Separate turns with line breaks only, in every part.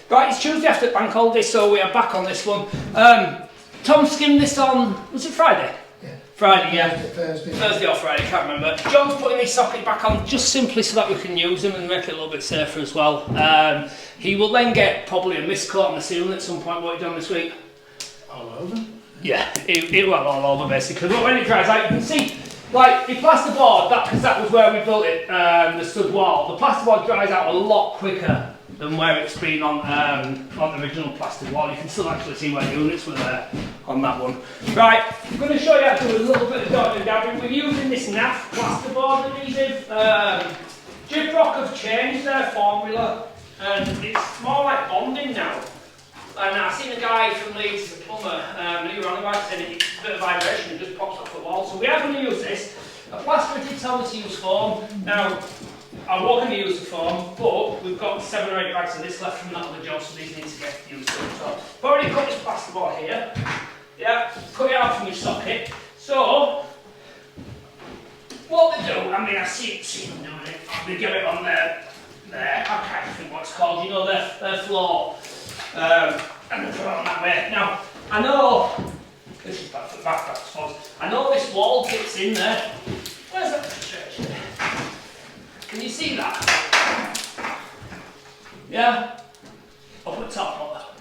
Right, it's Tuesday after bank holiday, so we are back on this one. Tom skimmed this on, was it Friday?
Yeah.
Friday, yeah.
Thursday
or Friday, can't remember. John's putting his socket back on just simply so that we can use them and make it a little bit safer as well. He will then get probably a mist coat on the ceiling at some point. What have you done this week?
all over.
Yeah, it went all over basically. But when it dries out, you can see, like the plasterboard, because that was where we built it, the stud wall. The plasterboard dries out a lot quicker than where it's been on the original plaster wall. You can still actually see where units were there on that one. Right, I'm going to show you how to do a little bit of dodging and dabbing. We're using this NAF plasterboard adhesive. Gyprock have changed their formula and it's more like bonding now. And I've seen a guy from Leeds, a plumber, Lee Ronneback, saying it's a bit of vibration, it just pops off the wall. So we are going to use this. A plasterer did tell us to use foam. Now, I was going to use the foam, but we've got 7 or 8 bags of this left from that other job, so these need to get used up. So I've already cut this plasterboard here. Yeah, cut it out from your socket. So, what they do, I mean, I see them doing it. They get it on there, I can't think what it's called, you know, their floor. And they put it on that way. Now, I know, this is back for the back, I suppose. I know this wall fits in there. Where's that church? Can you see that? Yeah? Up at the top, not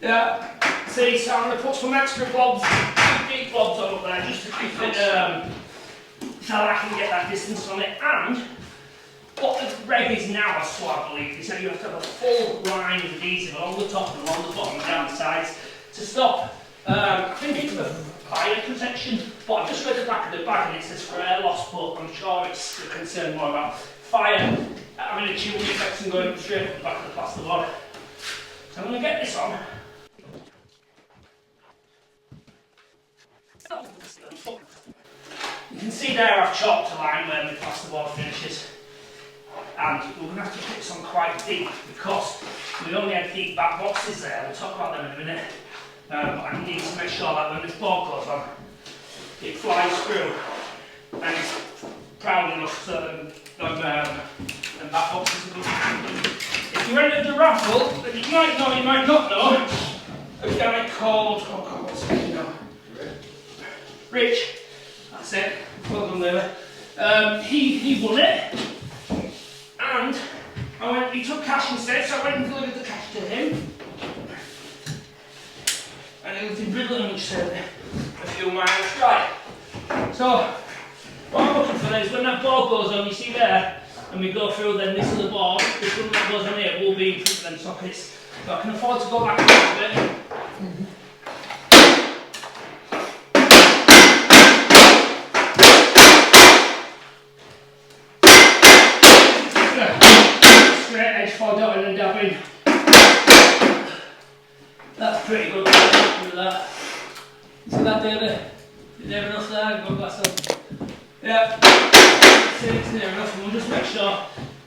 yeah? See, so I'm going to put some extra blobs, 2 deep blobs up there, just to keep it, so I can get that distance on it. And what the reg is now, I believe, is that you have to have a full line of adhesive along the top and along the bottom and down the sides to stop, I think it's for fire protection, but I've just read the back of the bag and it says for air loss, but I'm sure it's a concern more about fire having a chilling effect and going straight up the back of the plasterboard. So I'm going to get this on. You can see there I've chalked a line where the plasterboard finishes. And we're going to have to put this on quite deep because we only had deep back boxes there. We'll talk about them in a minute. But I need to make sure that when this board goes on, it flies through and it's proud enough so them back boxes are good. If you entered the raffle, then you might know, you might not know, a guy called, oh God, what's his name now? Rich. That's it. Well done there. He won it. And he took cash instead, so I went and delivered the cash to him. And he lived in Bridlin, which said a few miles. Right. So, what I'm looking for is when that board goes on, you see there, and we go through, then this other board, this one that goes on here, will be in front of them sockets. So I can afford to go back a little bit. For dotting and dabbing. That's pretty good. With that. See that, David? Is there enough there? Go glass on. Yeah. See, it's near enough, and we'll just make sure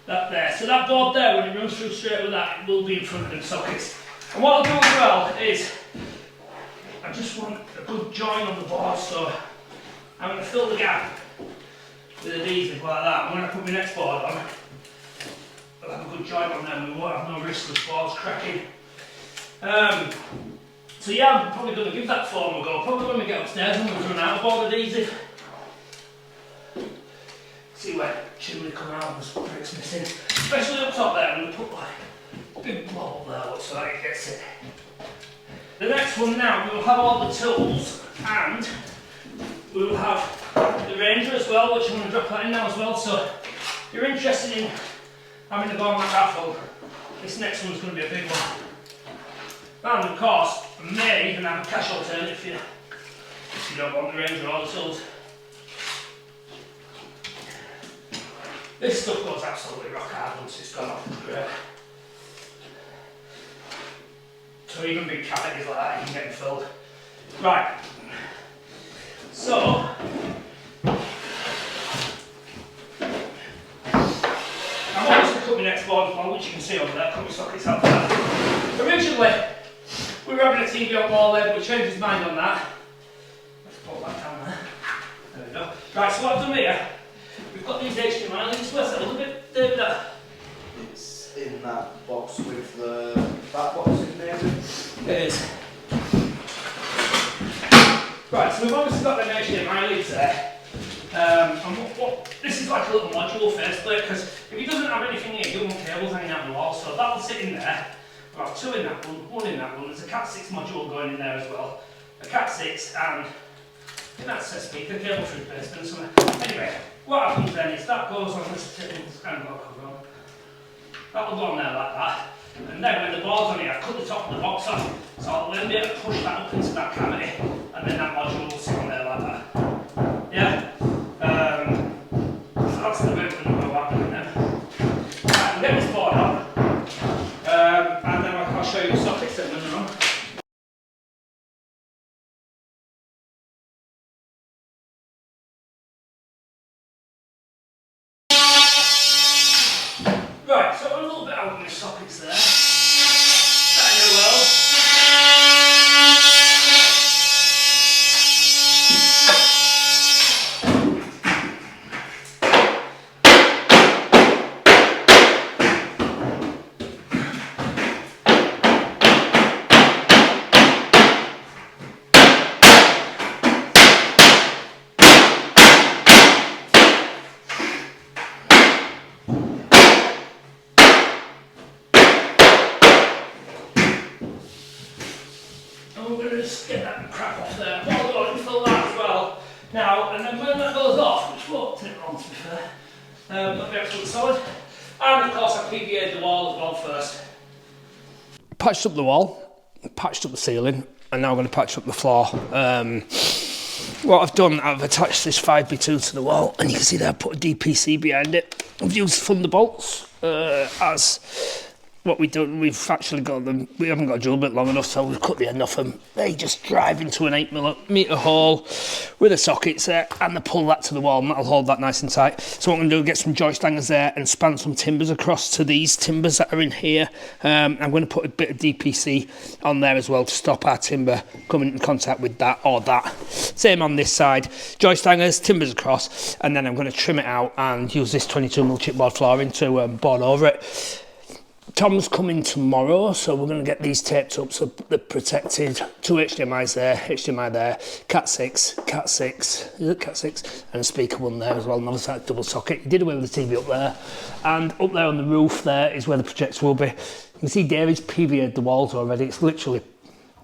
that there. So that board there, when it runs through straight with that, it will be in front of them sockets. And what I'll do as well is, I just want a good join on the board, so I'm going to fill the gap with adhesive like that. And when I put my next board on, I'll have a good joint on them, we won't have no risk of boards cracking. So yeah, I'm probably going to give that foam a go, probably when we get upstairs and we've run out of board adhesive. See where chimney come out and some bricks missing. Especially up top there, I'm going to put like a big blob up there so that it gets it. The next one now, we will have all the tools and we will have the Ranger as well, which I'm going to drop that in now as well. So if you're interested in having to go on that raffle, this next one's going to be a big one. And of course, I may even have a cash alternative for you if you don't want the Ranger or the tools. This stuff goes absolutely rock hard once it's gone off the grate. So even big cavities like that, you can get them filled. Right. So, cut my next board as well, which you can see over there, cut my sockets out there. Originally, we were having a TV on wall there, but we changed his mind on that. Let's put that down there. There we go. Right, so what I've done here, we've got these HDMI links. Where's that a little bit, David?
It's in that box with the
is... Right, so we've obviously got the HDMI leads there. And this is like a little module faceplate, because if he doesn't have anything here, you don't want cables hanging out the wall, so that will sit in there. We'll have 2 in that one in that one. There's a Cat 6 module going in there as well. A Cat 6 and that's a speaker cable through the basement somewhere. Anyway, what happens then is that goes on this table, that will go on there like that. And then when the board's on it, I cut the top of the box off, so I'll then be able to push that up into that cavity, and then that module will sit on there like that. Yeah? So that's the movement that we're happening then. I can get this board up, and then I'll show you the sockets that we're on. Right, so a little bit out of my sockets there. That you well. And we're going to just get that crap off there. What I'll do, I'll fill that as well. Now, and then when that goes off, which won't take long to be fair, that'll be absolutely solid. And of course I PVA'd the wall as well first. Patched up the wall, patched up the ceiling, and now I'm going to patch up the floor. What I've done, I've attached this 5x2 to the wall, and you can see there I put a DPC behind it. I've used Thunderbolts as what we've done. We've actually got them, we haven't got a drill bit long enough, so we've cut the end off them. They just drive into an 8mm hole with the sockets there, and they pull that to the wall, and that'll hold that nice and tight. So what I'm going to do is get some joist hangers there and span some timbers across to these timbers that are in here. I'm going to put a bit of DPC on there as well to stop our timber coming in contact with that or that. Same on this side, joist hangers, timbers across, and then I'm going to trim it out and use this 22mm chipboard flooring to board over it. Tom's coming tomorrow, so we're going to get these taped up so they're protected. 2 HDMIs there, HDMI there, Cat 6, is it Cat 6? And a speaker one there as well, another side double socket. He did away with the TV up there. And up there on the roof there is where the projector will be. You can see David's PVA'd the walls already. It's literally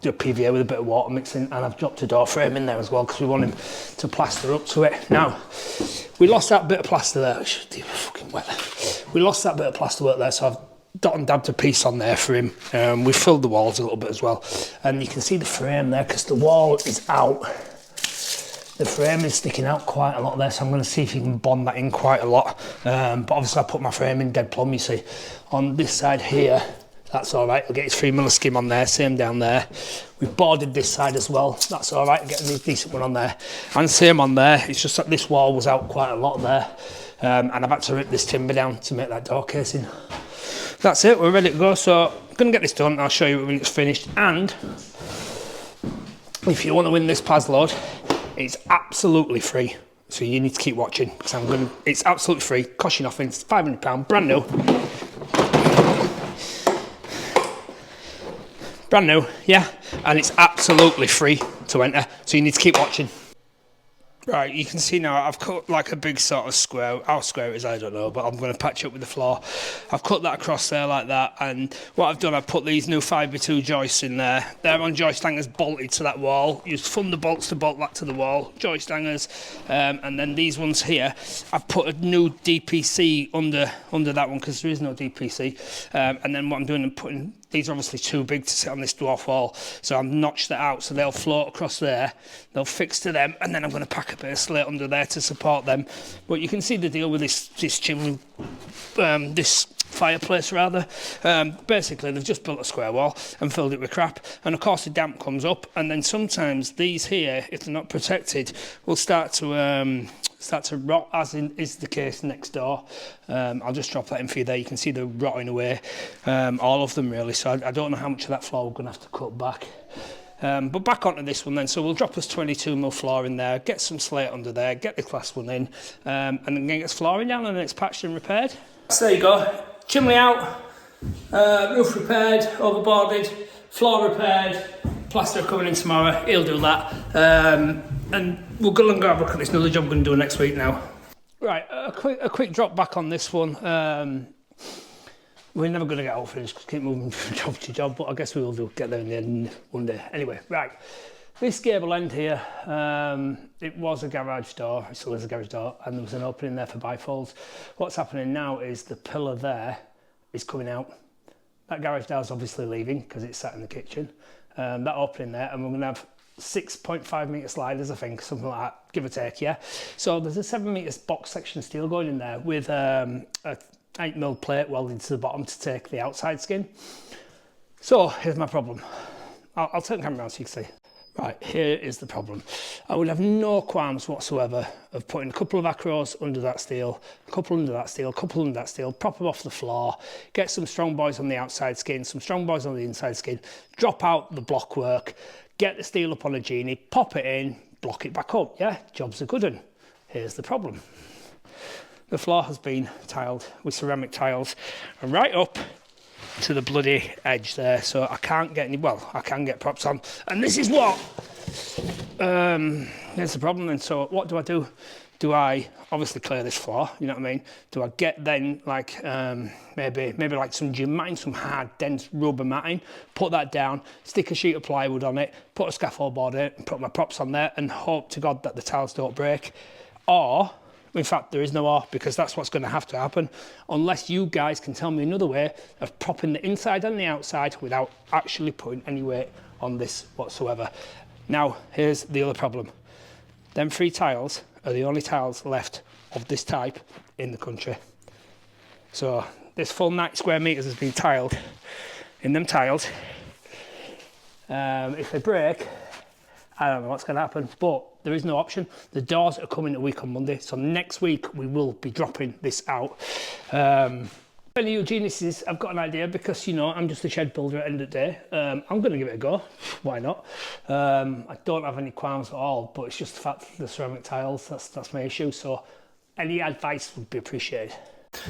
a PVA with a bit of water mixing, and I've dropped a door frame in there as well because we want him to plaster up to it. Now, we lost that bit of plaster there. It should be fucking wet. We lost that bit of plaster work there, so I've dot and dabbed a piece on there for him. We filled the walls a little bit as well, and you can see the frame there because the wall is out. The frame is sticking out quite a lot there, so I'm going to see if you can bond that in quite a lot. But obviously I put my frame in dead plumb, you see. On this side here, that's all right. I'll get his 3mm skim on there, same down there. We've boarded this side as well. That's all right, getting a decent one on there. And same on there, it's just that this wall was out quite a lot there. And I've had to rip this timber down to make that door casing. That's it, we're ready to go, so I'm going to get this done. I'll show you when it's finished. And if you want to win this PAS load, it's absolutely free, so you need to keep watching because it's absolutely free, cost you nothing. It's £500, brand new, yeah, and it's absolutely free to enter, so you need to keep watching. Right, you can see now I've cut like a big sort of square. How square it is, I don't know, but I'm going to patch it up with the floor. I've cut that across there like that, and what I've done, I've put these new 5x2 joists in there. They're on joist hangers bolted to that wall. Used Thunderbolts to bolt that to the wall, joist hangers, and then these ones here, I've put a new DPC under that one because there is no DPC. And then what I'm doing, I'm putting, these are obviously too big to sit on this dwarf wall, so I've notched that out so they'll float across there, they'll fix to them, and then I'm going to pack a bit of slate under there to support them. But you can see the deal with this chimney, this fireplace rather. Basically they've just built a square wall and filled it with crap, and of course the damp comes up, and then sometimes these here, if they're not protected, will start to rot, as is the case next door. I'll just drop that in for you there. You can see they're rotting away, all of them really, so I don't know how much of that floor we're going to have to cut back. But back onto this one then, so we'll drop us 22mm floor in there, get some slate under there, get the class one in, and then get flooring down, and then it's patched and repaired. So there you go, chimney out, roof repaired, overboarded, floor repaired, plaster coming in tomorrow, he'll do that. And we'll go and have a look at this another job I'm going to do next week now. Right, a quick drop back on this one. We're never going to get all finished because keep moving from job to job, but I guess we will get there in the end one day. Anyway, right, this gable end here, it was a garage door, it still is a garage door, and there was an opening there for bifolds. What's happening now is the pillar there is coming out. That garage door is obviously leaving because it's sat in the kitchen. That opening there, and we're going to have 6.5 metre sliders, I think, something like that, give or take, yeah. So there's a 7 metre box section steel going in there with a 8mm plate welded to the bottom to take the outside skin. So here's my problem. I'll turn the camera around so you can see. Right, here is the problem. I would have no qualms whatsoever of putting a couple of acros under that steel, a couple under that steel, a couple under that steel, prop them off the floor, get some strong boys on the outside skin, some strong boys on the inside skin, drop out the block work, get the steel up on a genie, pop it in, block it back up. Yeah, job's a good one. Here's the problem. The floor has been tiled with ceramic tiles and right up to the bloody edge there, so I can't get any, well, I can get props on, and this is what there's the problem. And so what do? Do I obviously clear this floor, you know what I mean? Do I get then like maybe like some gym matting, some hard dense rubber matting, put that down, stick a sheet of plywood on it, put a scaffold board in it, put my props on there and hope to God that the tiles don't break? Or in fact, there is no or, because that's what's going to have to happen, unless you guys can tell me another way of propping the inside and the outside without actually putting any weight on this whatsoever. Now, here's the other problem. Them 3 tiles are the only tiles left of this type in the country. So this full 90 square metres has been tiled. In them tiles, if they break, I don't know what's going to happen, but there is no option. The doors are coming a week on Monday, so next week we will be dropping this out. If any of you geniuses have got an idea, because, you know, I'm just a shed builder at the end of the day, I'm going to give it a go. Why not? I don't have any qualms at all, but it's just the fact that the ceramic tiles, that's my issue, so any advice would be appreciated.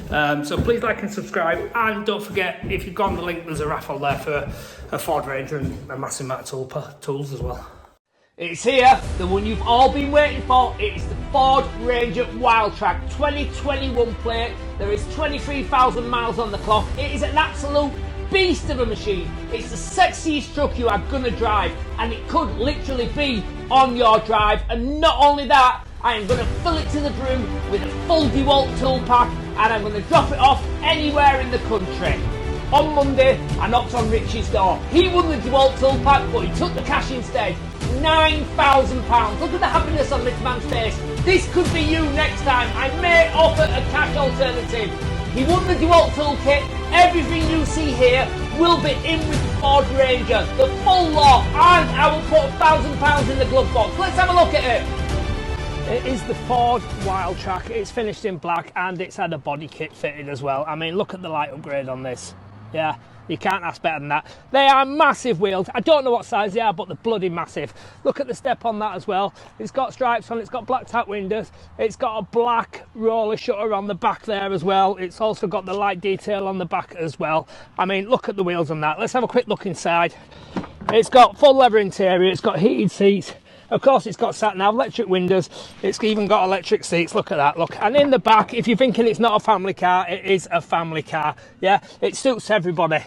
So please like and subscribe, and don't forget, if you've gone the link, there's a raffle there for a Ford Ranger and a massive amount of tools as well.
It's here, the one you've all been waiting for. It's the Ford Ranger Wildtrak 2021 plate. There is 23,000 miles on the clock. It is an absolute beast of a machine. It's the sexiest truck you are gonna drive, and it could literally be on your drive. And not only that, I am gonna fill it to the brim with a full DeWalt tool pack, and I'm gonna drop it off anywhere in the country. On Monday, I knocked on Richie's door. He won the DeWalt tool pack, but he took the cash instead. £9,000. Look at the happiness on this man's face. This could be you next time. I may offer a cash alternative. He won the DeWalt toolkit. Everything you see here will be in with the Ford Ranger, the full lot, and I will put £1,000 in the glove box. Let's have a look at it.
It is the Ford Wildtrak. It's finished in black and it's had a body kit fitted as well. I mean, look at the light upgrade on this. Yeah, you can't ask better than that. They are massive wheels. I don't know what size they are, but they're bloody massive. Look at the step on that as well. It's got stripes on it, it's got blacked out windows, it's got a black roller shutter on the back there as well. It's also got the light detail on the back as well. I mean, look at the wheels on that. Let's have a quick look inside. It's got full leather interior, it's got heated seats. Of course, it's got sat-nav, electric windows, it's even got electric seats, look at that, look. And in the back, if you're thinking it's not a family car, it is a family car, yeah? It suits everybody.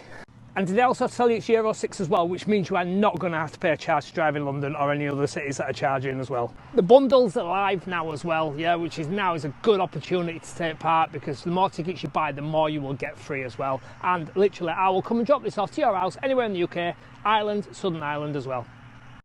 And they also tell you it's Euro 6 as well, which means you are not going to have to pay a charge to drive in London or any other cities that are charging as well. The bundles are live now as well, yeah, which is a good opportunity to take part, because the more tickets you buy, the more you will get free as well. And literally, I will come and drop this off to your house anywhere in the UK, Ireland, Southern Ireland as well.